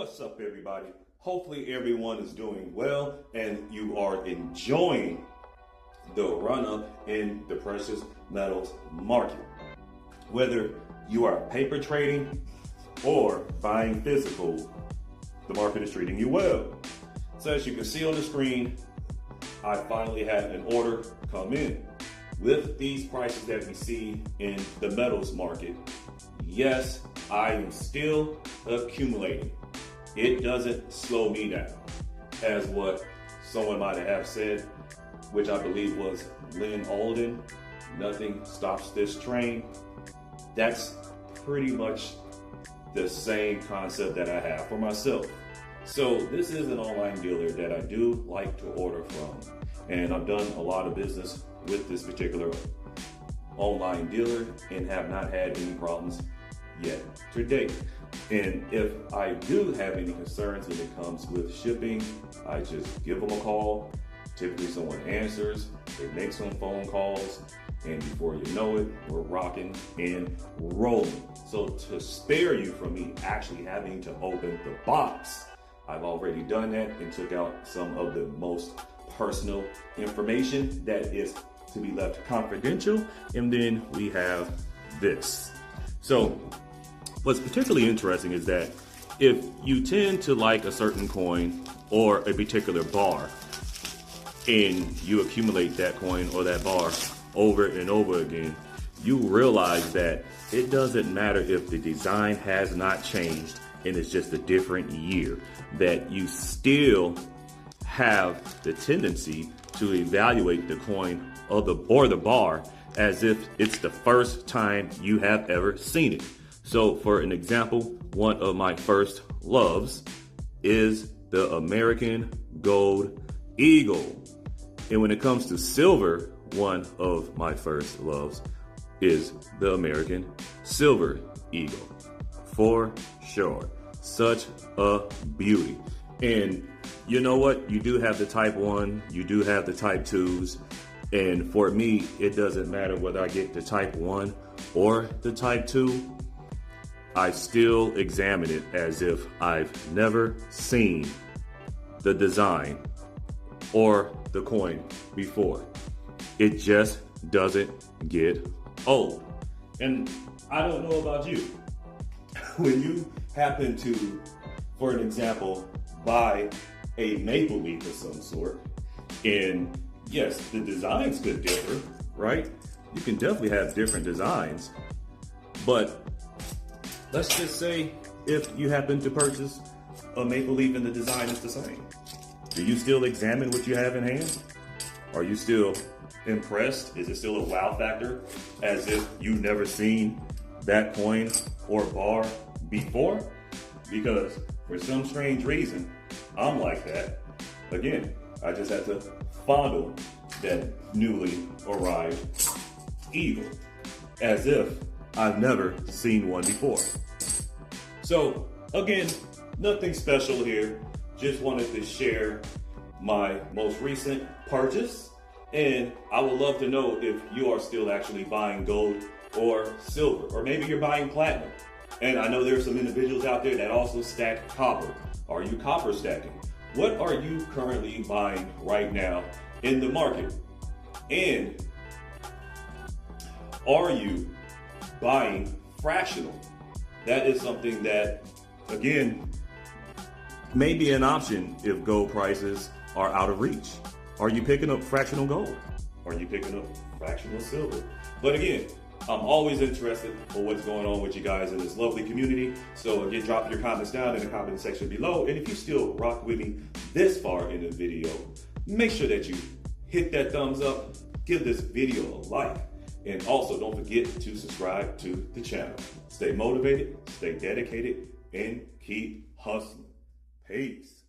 What's up, everybody? Hopefully everyone is doing well and you are enjoying the run-up in the precious metals market. Whether you are paper trading or buying physical, the market is treating you well. So as you can see on the screen, I finally had an order come in. With these prices that we see in the metals market, yes, I am still accumulating. It doesn't slow me down, as what someone might have said, which I believe was Lynn Alden, nothing stops this train. That's pretty much the same concept that I have for myself. So this is an online dealer that I do like to order from, and I've done a lot of business with this particular online dealer and have not had any problems yet to date. And if I do have any concerns when it comes with shipping, I just give them a call. Typically someone answers, they make some phone calls, and before you know it, we're rocking and rolling. So to spare you from me actually having to open the box, I've already done that and took out some of the most personal information that is to be left confidential. And then we have this. So what's particularly interesting is that if you tend to like a certain coin or a particular bar and you accumulate that coin or that bar over and over again, you realize that it doesn't matter if the design has not changed and it's just a different year, that you still have the tendency to evaluate the coin or the bar as if it's the first time you have ever seen it. So for an example, one of my first loves is the American Gold Eagle. And when it comes to silver, one of my first loves is the American Silver Eagle. For sure. Such a beauty. And you know what? You do have the type 1, you do have the type 2s. And for me, it doesn't matter whether I get the type 1 or the type 2. I still examine it as if I've never seen the design or the coin before. It just doesn't get old. And I don't know about you. When you happen to, for an example, buy a maple leaf of some sort, and yes, the designs could differ, right? You can definitely have different designs, but let's just say if you happen to purchase a maple leaf and the design is the same, do you still examine what you have in hand? Are you still impressed? Is it still a wow factor as if you've never seen that coin or bar before? Because for some strange reason, I'm like that. Again, I just had to fondle that newly arrived eagle as if I've never seen one before. So again, nothing special here. Just wanted to share my most recent purchase. And I would love to know if you are still actually buying gold or silver, or maybe you're buying platinum. And I know there's some individuals out there that also stack copper. Are you copper stacking? What are you currently buying right now in the market? And are you buying fractional? That is something that, again, may be an option if gold prices are out of reach. Are you picking up fractional gold? Are you picking up fractional silver? But again, I'm always interested in what's going on with you guys in this lovely community. So again, drop your comments down in the comment section below. And if you still rock with me this far in the video, make sure that you hit that thumbs up, give this video a like, and also don't forget to subscribe to the channel. Stay motivated, stay dedicated, and keep hustling. Peace.